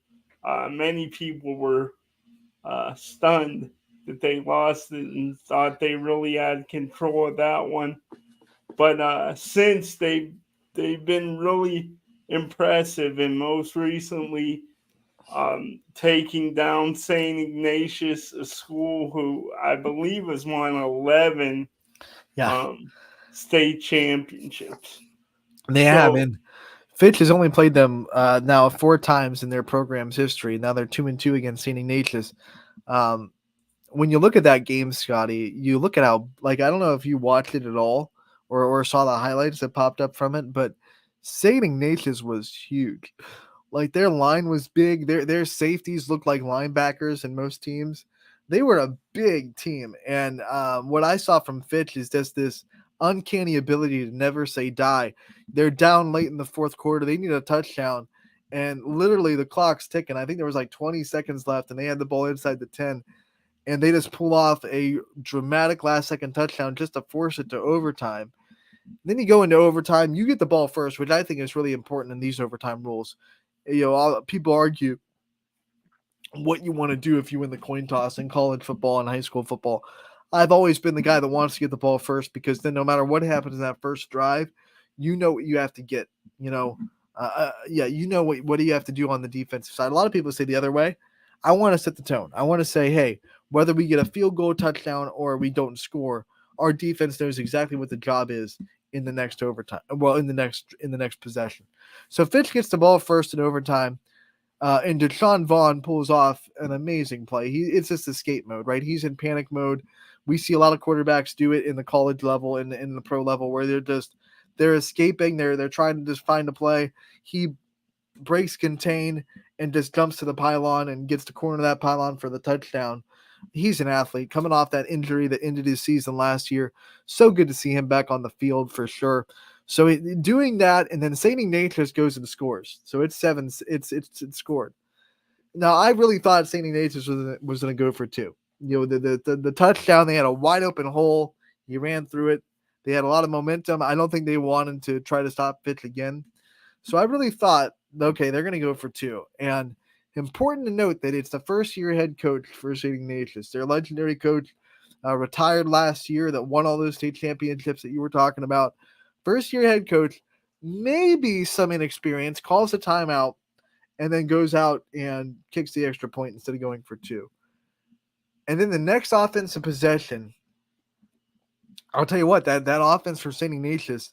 many people were stunned that they lost it and thought they really had control of that one. But since they've been really impressive, and most recently taking down St. Ignatius, a school who I believe has won 11 state championships. They have, and Fitch has only played them now 4 times in their program's history. Now they're 2-2 against St. Ignatius. when you look at that game, Scotty, you look at how, like, I don't know if you watched it at all or saw the highlights that popped up from it, but St. Ignatius was huge. Like, their line was big. Their safeties looked like linebackers in most teams. They were a big team. And what I saw from Fitch is just this uncanny ability to never say die. They're down late in the fourth quarter. They need a touchdown. And literally the clock's ticking. I think there was like 20 seconds left, and they had the ball inside the 10. And they just pull off a dramatic last-second touchdown just to force it to overtime. Then you go into overtime. You get the ball first, which I think is really important in these overtime rules. People argue what you want to do if you win the coin toss in college football and high school football. I've always been the guy that wants to get the ball first, because then no matter what happens in that first drive, you know what you have to get. You know what do you have to do on the defensive side. A lot of people say the other way. I want to set the tone. I want to say, hey, whether we get a field goal, touchdown, or we don't score, our defense knows exactly what the job is in the next overtime. Well, in the next possession. So Fitch gets the ball first in overtime. And Deshaun Vaughn pulls off an amazing play. It's just escape mode, right? He's in panic mode. We see a lot of quarterbacks do it in the college level and in the pro level, where they're escaping. They're trying to just find a play. He breaks contain and just jumps to the pylon and gets to corner that pylon for the touchdown. He's an athlete coming off that injury that ended his season last year. So good to see him back on the field for sure. So doing that, and then St. Ignatius goes and scores. So it's 7. It's scored. Now I really thought St. Ignatius was going to go for 2. The touchdown, they had a wide open hole. He ran through it. They had a lot of momentum. I don't think they wanted to try to stop Fitch again. So I really thought, okay, they're going to go for 2. And important to note that it's the first-year head coach for St. Ignatius. Their legendary coach retired last year that won all those state championships that you were talking about. First-year head coach, maybe some inexperience, calls a timeout, and then goes out and kicks the extra point instead of going for 2. And then the next offensive possession, I'll tell you what, that offense for St. Ignatius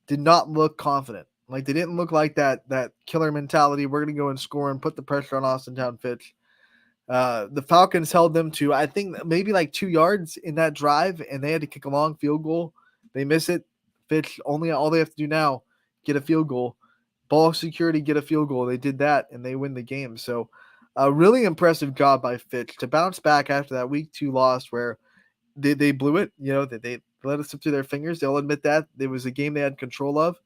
did not look confident. Like, they didn't look like that killer mentality. We're going to go and score and put the pressure on Austintown Fitch. The Falcons held them to, I think, maybe like 2 yards in that drive, and they had to kick a long field goal. They miss it. Fitch, all they have to do now, get a field goal. Ball security, get a field goal. They did that, and they win the game. So a really impressive job by Fitch to bounce back after that week 2 loss where they blew it. They let it slip through their fingers. They'll admit that. It was a game they had control of.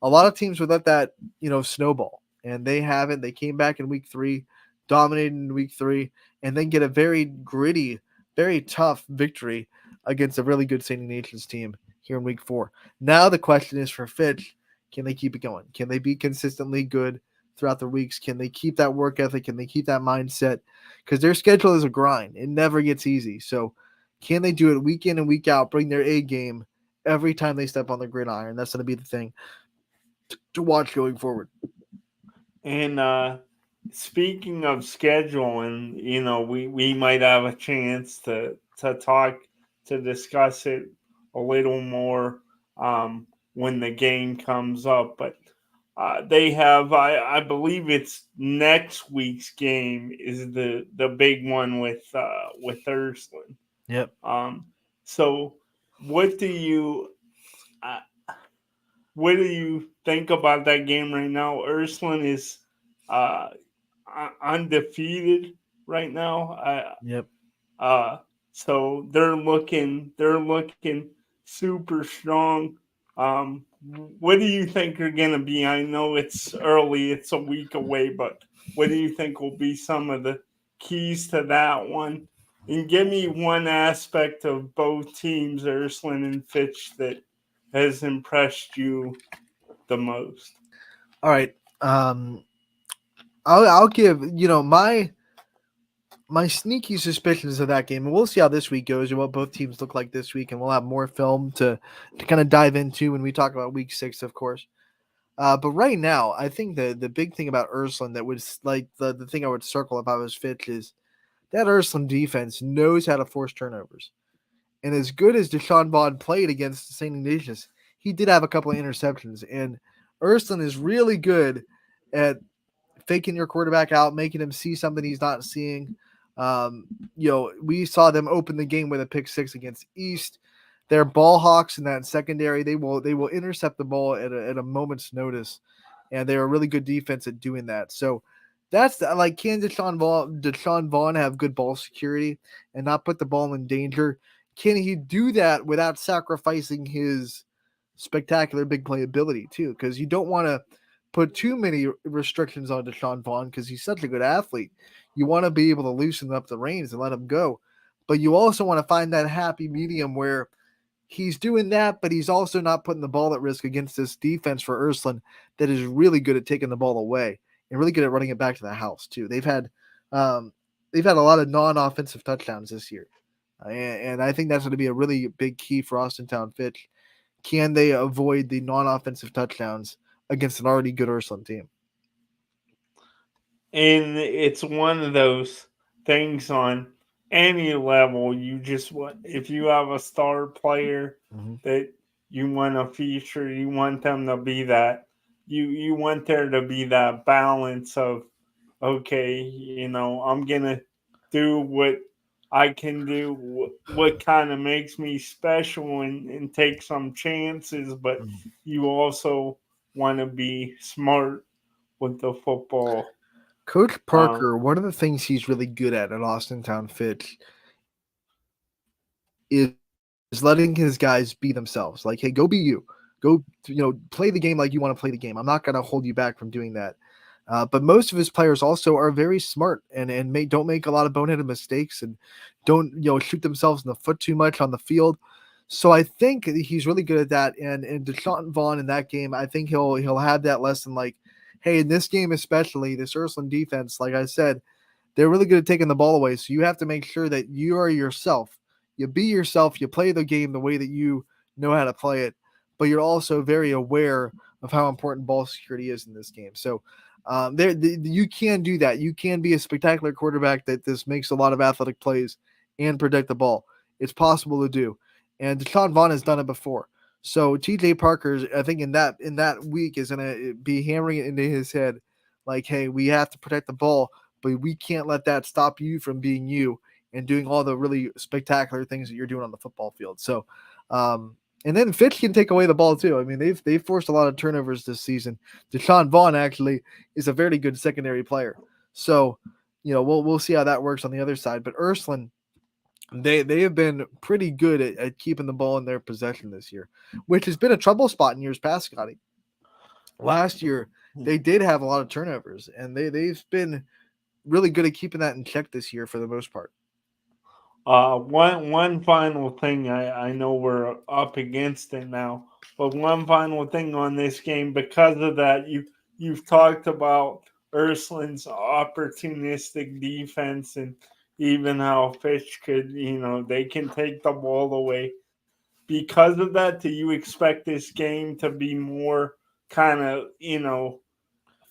A lot of teams would let that, snowball, and they haven't. They came back in week 3, dominated in week 3, and then get a very gritty, very tough victory against a really good St. Ignatius team here in week 4. Now the question is for Fitch, can they keep it going? Can they be consistently good throughout the weeks? Can they keep that work ethic? Can they keep that mindset? Because their schedule is a grind. It never gets easy. So can they do it week in and week out, bring their A game every time they step on the gridiron? That's going to be the thing to watch going forward. And speaking of schedule, and we might have a chance to discuss it a little more when the game comes up, but they have, I believe it's next week's game is the big one with Ursuline. Yep. So what do you think about that game right now? Ursuline is undefeated right now. Yep. So they're looking super strong. What do you think are going to be? I know it's early, it's a week away, but what do you think will be some of the keys to that one? And give me one aspect of both teams, Ursuline and Fitch, that has impressed you the most. All right. I'll give, my sneaky suspicions of that game, and we'll see how this week goes and what both teams look like this week, and we'll have more film to kind of dive into when we talk about week 6, of course. But right now, I think the big thing about Ursuline that was like the thing I would circle if I was Fitch is that Ursuline defense knows how to force turnovers. And as good as Deshaun Vaughn played against St. Ignatius, he did have a couple of interceptions. And Ursuline is really good at faking your quarterback out, making him see something he's not seeing. We saw them open the game with a pick six against East. They're ball hawks in that secondary. They will intercept the ball at a moment's notice, and they're a really good defense at doing that. So that's can Deshaun Vaughn have good ball security and not put the ball in danger? Can he do that without sacrificing his spectacular big play ability too? Because you don't want to put too many restrictions on Deshaun Vaughn because he's such a good athlete. You want to be able to loosen up the reins and let him go, but you also want to find that happy medium where he's doing that, but he's also not putting the ball at risk against this defense for Ursuline that is really good at taking the ball away and really good at running it back to the house too. They've had a lot of non-offensive touchdowns this year, and I think that's going to be a really big key for Austintown Fitch. Can they avoid the non-offensive touchdowns against an already good Ursuline team? And it's one of those things on any level. You just want, if you have a star player that you want to feature, you want them to be that. You want there to be that balance of, okay, I'm gonna do what I can do, what kind of makes me special, and take some chances, but you also want to be smart with the football. Coach Parker, one of the things he's really good at Austintown Fitch is letting his guys be themselves. Like, hey, go be you. Go, play the game like you want to play the game. I'm not going to hold you back from doing that. But most of his players also are very smart and don't make a lot of boneheaded mistakes and don't shoot themselves in the foot too much on the field. So I think he's really good at that. And Deshaun Vaughn in that game, I think he'll have that lesson. Like, hey, in this game especially, this Ursuline defense, like I said, they're really good at taking the ball away. So you have to make sure that you are yourself. You be yourself. You play the game the way that you know how to play it. But you're also very aware of how important ball security is in this game. So you can do that. You can be a spectacular quarterback that this makes a lot of athletic plays and protect the ball. It's possible to do. And Deshaun Vaughn has done it before. So TJ Parker, I think in that week is going to be hammering it into his head like, hey, we have to protect the ball, but we can't let that stop you from being you and doing all the really spectacular things that you're doing on the football field. So, and then Fitch can take away the ball too. I mean, they've forced a lot of turnovers this season. Deshaun Vaughn actually is a very good secondary player. So, we'll see how that works on the other side. But Ursuline, they have been pretty good at keeping the ball in their possession this year, which has been a trouble spot in years past, Scotty. Last year, they did have a lot of turnovers, and they've been really good at keeping that in check this year for the most part. One final thing, I know we're up against it now, but one final thing on this game, because of that, you've talked about Ursuline's opportunistic defense and even how Fitch could, they can take the ball away. Because of that, do you expect this game to be more kind of,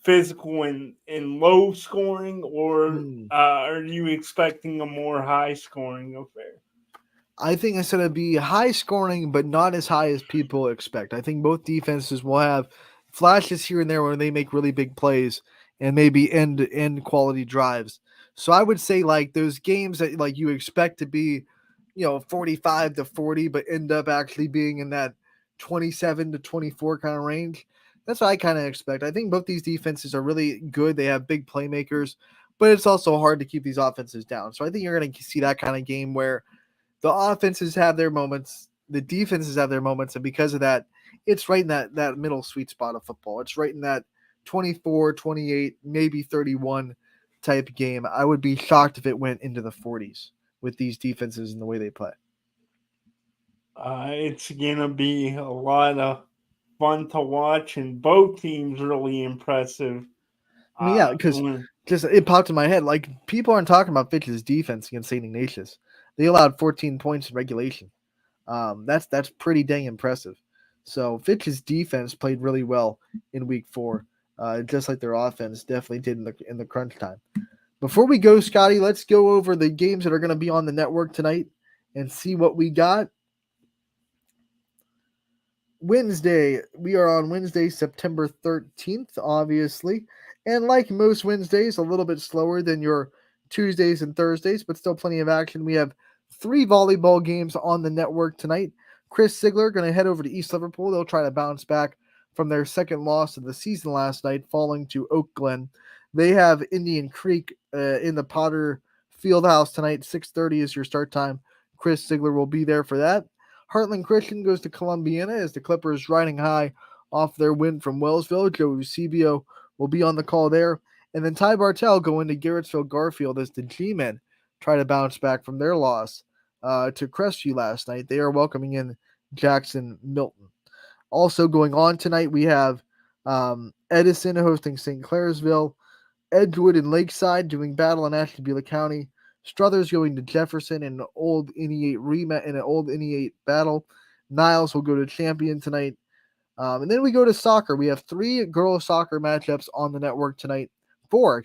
physical and low scoring, or are you expecting a more high scoring affair? I think it's going to be high scoring, but not as high as people expect. I think both defenses will have flashes here and there where they make really big plays and maybe end quality drives. So I would say like those games that like you expect to be, 45-40, but end up actually being in that 27-24 kind of range. That's what I kind of expect. I think both these defenses are really good. They have big playmakers, but it's also hard to keep these offenses down. So I think you're going to see that kind of game where the offenses have their moments, the defenses have their moments, and because of that, it's right in that middle sweet spot of football. It's right in that 24, 28, maybe 31 type game. I would be shocked if it went into the 40s with these defenses and the way they play. It's going to be a lot of fun to watch, and both teams really impressive. I mean, yeah, because just it popped in my head. Like, people aren't talking about Fitch's defense against St. Ignatius. They allowed 14 points in regulation. That's pretty dang impressive. So Fitch's defense played really well in week 4, just like their offense definitely did in the crunch time. Before we go, Scotty, let's go over the games that are going to be on the network tonight and see what we got. Wednesday, we are on Wednesday, September 13th, obviously. And like most Wednesdays, a little bit slower than your Tuesdays and Thursdays, but still plenty of action. We have 3 volleyball games on the network tonight. Chris Sigler going to head over to East Liverpool. They'll try to bounce back from their second loss of the season last night, falling to Oak Glen. They have Indian Creek in the Potter Fieldhouse tonight. 6:30 is your start time. Chris Sigler will be there for that. Heartland Christian goes to Columbiana as the Clippers riding high off their win from Wellsville. Joe Eusebio will be on the call there. And then Ty Bartell going to Garrettsville Garfield as the G-Men try to bounce back from their loss to Crestview last night. They are welcoming in Jackson Milton. Also going on tonight, we have Edison hosting St. Clairsville, Edgewood and Lakeside doing battle in Ashtabula County, Struthers going to Jefferson in an old NE8 battle. Niles will go to Champion tonight. And then we go to soccer. We have 3 girls soccer matchups on the network tonight. 4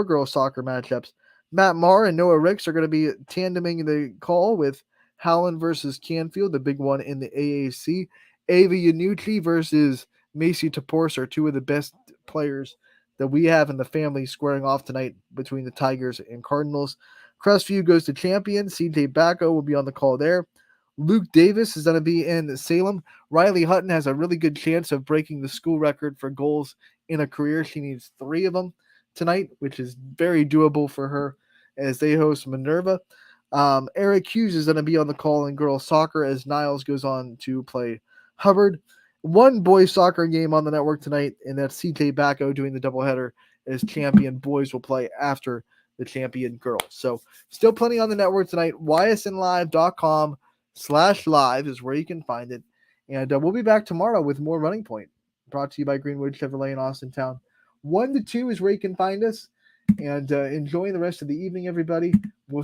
girls soccer matchups. Matt Marr and Noah Ricks are going to be tandeming the call with Howland versus Canfield, the big one in the AAC. Ava Yanucci versus Macy Tapors are 2 of the best players that we have in the family squaring off tonight between the Tigers and Cardinals. Crestview goes to Champion. CJ Bacco will be on the call there. Luke Davis is going to be in Salem. Riley Hutton has a really good chance of breaking the school record for goals in a career. She needs 3 of them tonight, which is very doable for her as they host Minerva. Eric Hughes is going to be on the call in girls soccer as Niles goes on to play Hubbard. 1 boys soccer game on the network tonight, and that's CJ Bacco doing the doubleheader as Champion boys will play after the Champion girls. So still plenty on the network tonight. ysnlive.com/live is where you can find it. And we'll be back tomorrow with more Running Point, brought to you by Greenwood Chevrolet in Austintown. 1 to 2 is where you can find us. And enjoy the rest of the evening, everybody. We'll